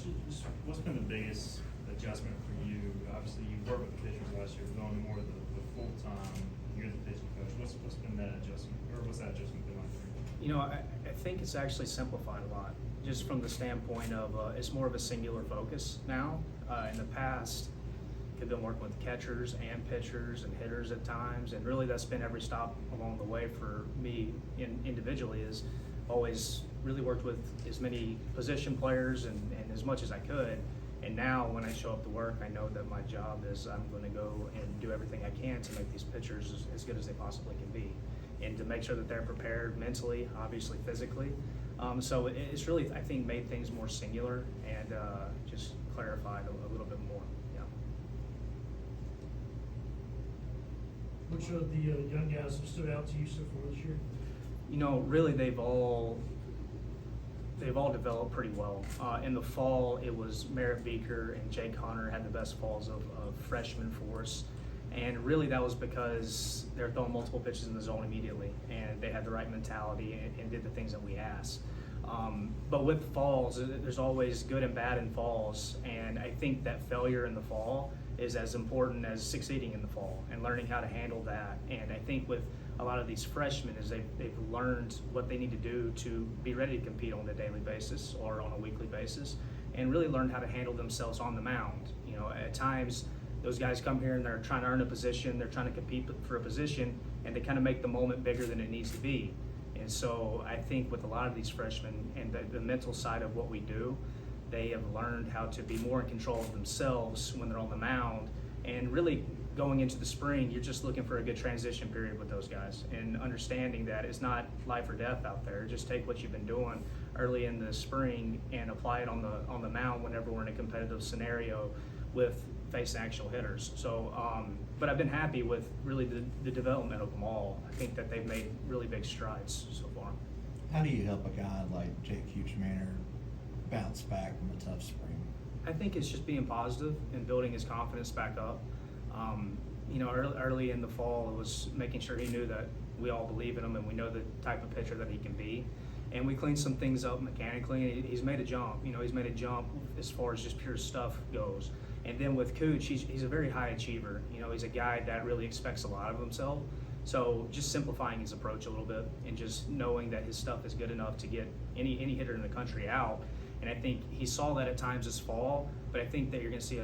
Coach, what's been the biggest adjustment for you? Obviously, you worked with the pitchers last year, going more the full time. You're the pitching coach. What's been that adjustment, or what's that adjustment been like for you? You know, I think it's actually simplified a lot, just from the standpoint of it's more of a singular focus now. In the past, I've been working with catchers and pitchers and hitters at times, and really that's been every stop along the way for me individually. Is always really worked with as many position players and as much as I could. And now when I show up to work, I know that my job is I'm going to go and do everything I can to make these pitchers as good as they possibly can be, and to make sure that they're prepared mentally, obviously physically. So it's really, I think, made things more singular and just clarified a little bit more. Yeah. Which of the young guys have stood out to you so far this year? You know, really they've all developed pretty well. In the fall, it was Merritt Beaker and Jake Hunter had the best falls of freshmen for us. And really that was because they're throwing multiple pitches in the zone immediately, and they had the right mentality and did the things that we asked. But with falls, there's always good and bad in falls, and I think that failure in the fall is as important as succeeding in the fall and learning how to handle that. And I think with a lot of these freshmen is they've learned what they need to do to be ready to compete on a daily basis or on a weekly basis, and really learn how to handle themselves on the mound. You know, at times those guys come here and they're trying to earn a position, they're trying to compete for a position, and they kind of make the moment bigger than it needs to be. And so I think with a lot of these freshmen and the mental side of what we do, they have learned how to be more in control of themselves when they're on the mound. And really going into the spring, you're just looking for a good transition period with those guys and understanding that it's not life or death out there. Just take what you've been doing early in the spring and apply it on the mound whenever we're in a competitive scenario with facing actual hitters. So, but I've been happy with really the development of them all. I think that they've made really big strides so far. How do you help a guy like Jake Huchmanner bounce back from a tough spring? I think it's just being positive and building his confidence back up. You know, early in the fall, it was making sure he knew that we all believe in him and we know the type of pitcher that he can be. And we cleaned some things up mechanically. He's made a jump. You know, he's made a jump as far as just pure stuff goes. And then with Cooch, he's a very high achiever. You know, he's a guy that really expects a lot of himself. So just simplifying his approach a little bit and just knowing that his stuff is good enough to get any hitter in the country out. And I think he saw that at times this fall, but I think that you're going to see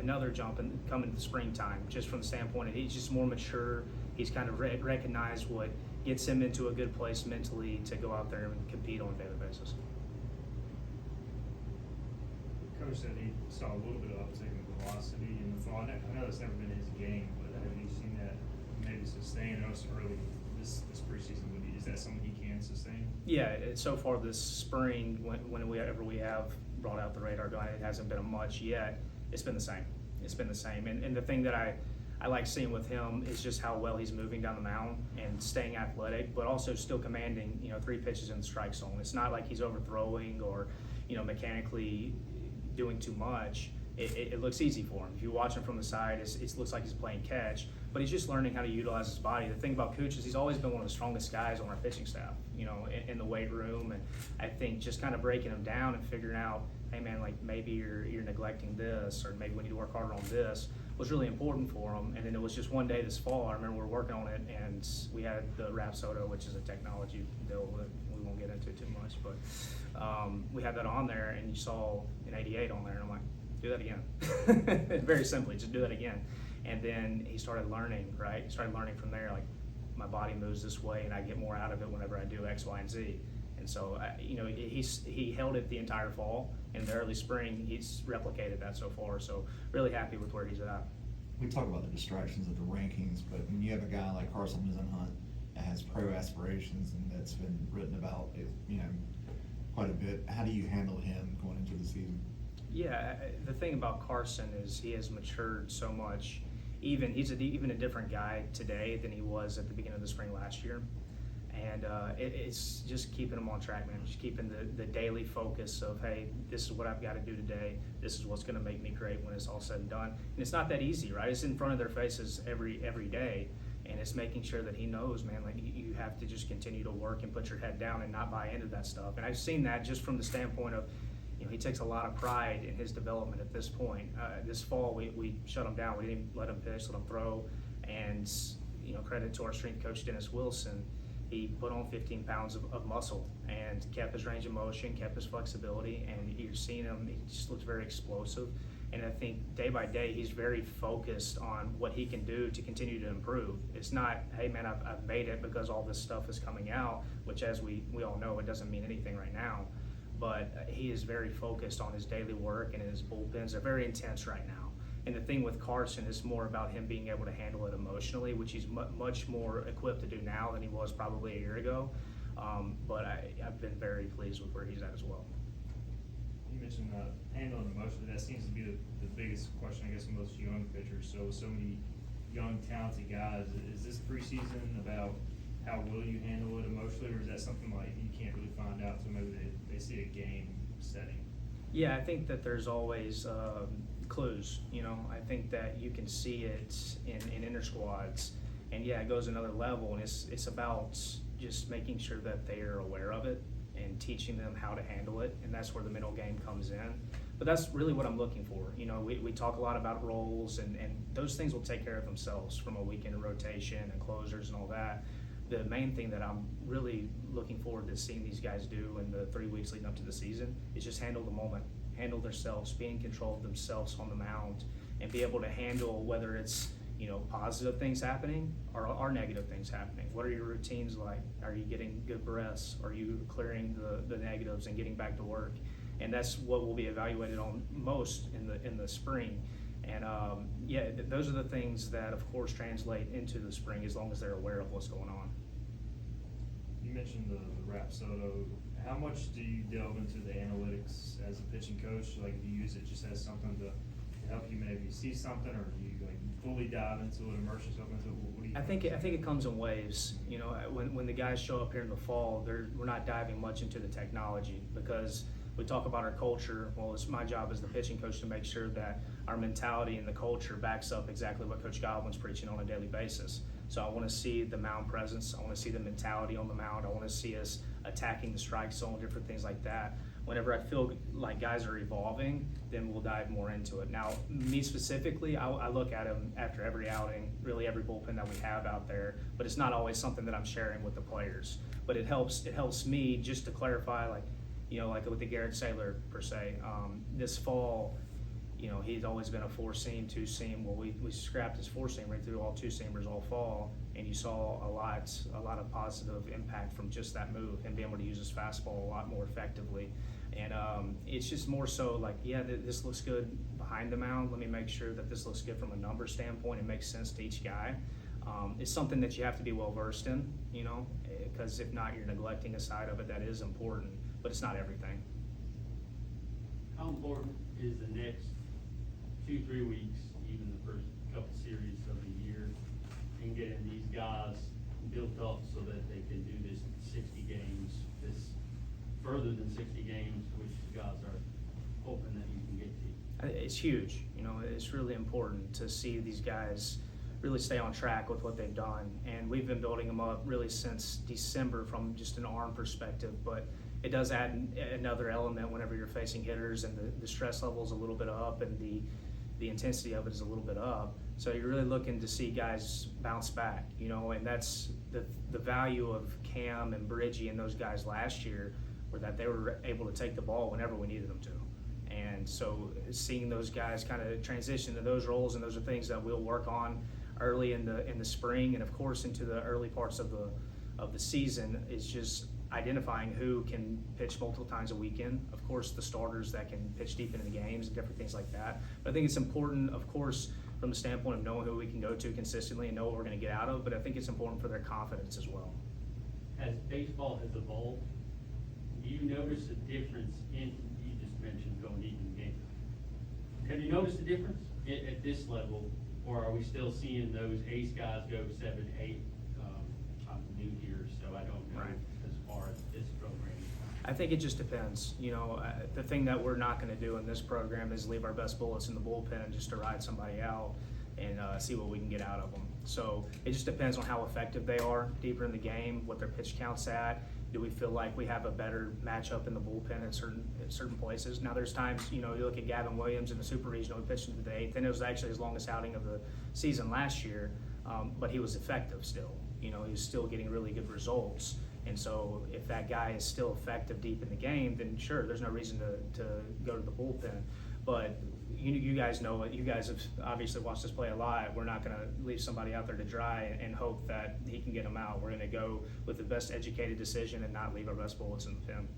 another jump coming the springtime, just from the standpoint of he's just more mature. He's kind of recognized what gets him into a good place mentally to go out there and compete on a daily basis. Coach said he saw a little bit of uptick in velocity in the fall. I know that's never been his game, but have you seen that maybe sustain? I know it's early this preseason, but is that something he can sustain? Yeah, so far this spring, whenever we have brought out the radar gun, it hasn't been a much yet. It's been the same. It's been the same. And the thing that I like seeing with him is just how well he's moving down the mound and staying athletic, but also still commanding, 3 pitches in the strike zone. It's not like he's overthrowing or, mechanically doing too much. It looks easy for him. If you watch him from the side, it looks like he's playing catch, but he's just learning how to utilize his body. The thing about Cooch is he's always been one of the strongest guys on our pitching staff, in the weight room. And I think just kind of breaking him down and figuring out, hey man, like maybe you're neglecting this, or maybe we need to work harder on this, was really important for him. And then it was just one day this fall, I remember we were working on it, and we had the Rapsodo, which is a technology deal that we won't get into too much, but we had that on there, and you saw an 88 on there, and I'm like, do that again. Very simply, just do that again. And then he started learning, right? He started learning from there, like my body moves this way and I get more out of it whenever I do X, Y, and Z. And so, he held it the entire fall. In the early spring, he's replicated that so far. So really happy with where he's at. We talk about the distractions of the rankings, but when you have a guy like Carson Hunt that has pro aspirations and that's been written about, quite a bit, how do you handle him going into the season? Yeah, the thing about Carson is he has matured so much. He's even a different guy today than he was at the beginning of the spring last year. And it's just keeping him on track, man. Just keeping the daily focus of, hey, this is what I've got to do today. This is what's going to make me great when it's all said and done. And it's not that easy, right? It's in front of their faces every day. And it's making sure that he knows, man, like you have to just continue to work and put your head down and not buy into that stuff. And I've seen that just from the standpoint of, he takes a lot of pride in his development at this point. This fall, we shut him down. We didn't let him pitch, let him throw, and credit to our strength coach Dennis Wilson. He put on 15 pounds of muscle and kept his range of motion, kept his flexibility, and you're seeing him. He just looks very explosive. And I think day by day, he's very focused on what he can do to continue to improve. It's not, hey man, I've made it because all this stuff is coming out, which as we all know, it doesn't mean anything right now. But he is very focused on his daily work, and his bullpens are very intense right now. And the thing with Carson is more about him being able to handle it emotionally, which he's much more equipped to do now than he was probably a year ago. But I've been very pleased with where he's at as well. You mentioned handling emotion. That seems to be the biggest question, I guess, in most young pitchers. So many young, talented guys. Is this preseason about how will you handle it emotionally, or is that something like you can't really find out until maybe they see a game setting? Yeah, I think that there's always clues. I think that you can see it in inter squads, and yeah, it goes another level, and it's about just making sure that they are aware of it and teaching them how to handle it, and that's where the mental game comes in. But that's really what I'm looking for. We talk a lot about roles, and those things will take care of themselves from a weekend rotation and closers and all that. The main thing that I'm really looking forward to seeing these guys do in the 3 weeks leading up to the season is just handle the moment, handle themselves, be in control of themselves on the mound, and be able to handle whether it's positive things happening or negative things happening. What are your routines like? Are you getting good breaths? Are you clearing the negatives and getting back to work? And that's what will be evaluated on most in the spring. And those are the things that of course translate into the spring as long as they're aware of what's going on. You mentioned the Rapsodo. How much do you delve into the analytics as a pitching coach? Like, do you use it just as something to help you maybe see something, or do you fully dive into it, immerse yourself into it? What do you? I think it comes in waves. When the guys show up here in the fall, we're not diving much into the technology because we talk about our culture. Well, it's my job as the pitching coach to make sure that our mentality and the culture backs up exactly what Coach Godwin's preaching on a daily basis. So I want to see the mound presence. I want to see the mentality on the mound. I want to see us attacking the strike zone, different things like that. Whenever I feel like guys are evolving, then we'll dive more into it. Now, me specifically, I look at them after every outing, really every bullpen that we have out there, but it's not always something that I'm sharing with the players. But it helps me just to clarify, like with the Garrett Saylor per se. This fall, he's always been a 4-seam, 2-seam. Well, we scrapped his 4-seam right through all 2-seamers all fall, and you saw a lot of positive impact from just that move and being able to use his fastball a lot more effectively. And it's just more so like, this looks good behind the mound. Let me make sure that this looks good from a number standpoint. It makes sense to each guy. It's something that you have to be well versed in, because if not, you're neglecting a side of it that is important, but it's not everything. How important is the next 2-3 weeks, even the first couple series of the year, and getting these guys built up so that they can do this 60 games, this further than 60 games, which you guys are hoping that you can get to? It's huge. It's really important to see these guys really stay on track with what they've done. And we've been building them up really since December from just an arm perspective, but it does add another element whenever you're facing hitters and the stress level is a little bit up and the intensity of it is a little bit up. So you're really looking to see guys bounce back, and that's the value of Cam and Bridgie and those guys last year, were that they were able to take the ball whenever we needed them to. And so seeing those guys kind of transition to those roles, and those are things that we'll work on early in the spring, and of course into the early parts of the season, is just identifying who can pitch multiple times a weekend. Of course, the starters that can pitch deep into the games and different things like that. But I think it's important, of course, from the standpoint of knowing who we can go to consistently and know what we're going to get out of, but I think it's important for their confidence as well. As baseball has evolved, do you notice a difference you just mentioned going deep in the game. Have you noticed a difference at this level, or are we still seeing those ace guys go 7, 8? I'm new here, so I don't know. Right. As far as this program. I think it just depends. The thing that we're not going to do in this program is leave our best bullets in the bullpen just to ride somebody out and see what we can get out of them. So it just depends on how effective they are deeper in the game, what their pitch count's at. Do we feel like we have a better matchup in the bullpen at certain places? Now, there's times, you look at Gavin Williams in the Super Regional, he pitched into the 8th, and it was actually his longest outing of the season last year, but he was effective still. He was still getting really good results. And so if that guy is still effective deep in the game, then sure, there's no reason to go to the bullpen. But you guys know it. You guys have obviously watched us play a lot. We're not going to leave somebody out there to dry and hope that he can get them out. We're going to go with the best educated decision and not leave our best bullets in the pen.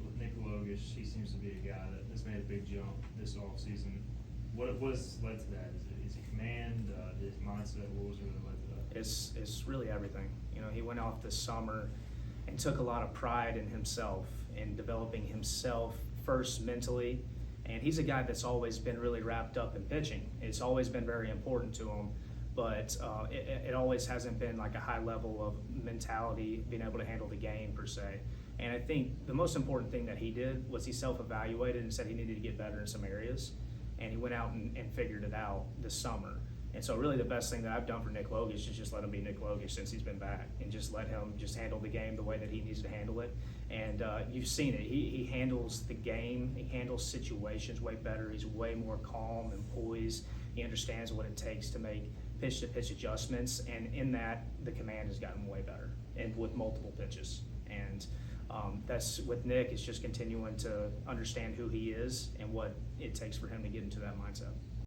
With Nick Logan, he seems to be a guy that has made a big jump this offseason. What has led to that? Is it command, his mindset? What was really led to that? It's really everything. He went off this summer and took a lot of pride in himself and developing himself first mentally. And he's a guy that's always been really wrapped up in pitching. It's always been very important to him, but it always hasn't been like a high level of mentality, being able to handle the game per se. And I think the most important thing that he did was he self-evaluated and said he needed to get better in some areas. And he went out and figured it out this summer. And so really the best thing that I've done for Nick Logan is just let him be Nick Logan since he's been back and just let him just handle the game the way that he needs to handle it. And you've seen it. He handles the game. He handles situations way better. He's way more calm and poised. He understands what it takes to make pitch-to-pitch adjustments. And in that, the command has gotten way better and with multiple pitches. And that's with Nick, it's just continuing to understand who he is and what it takes for him to get into that mindset.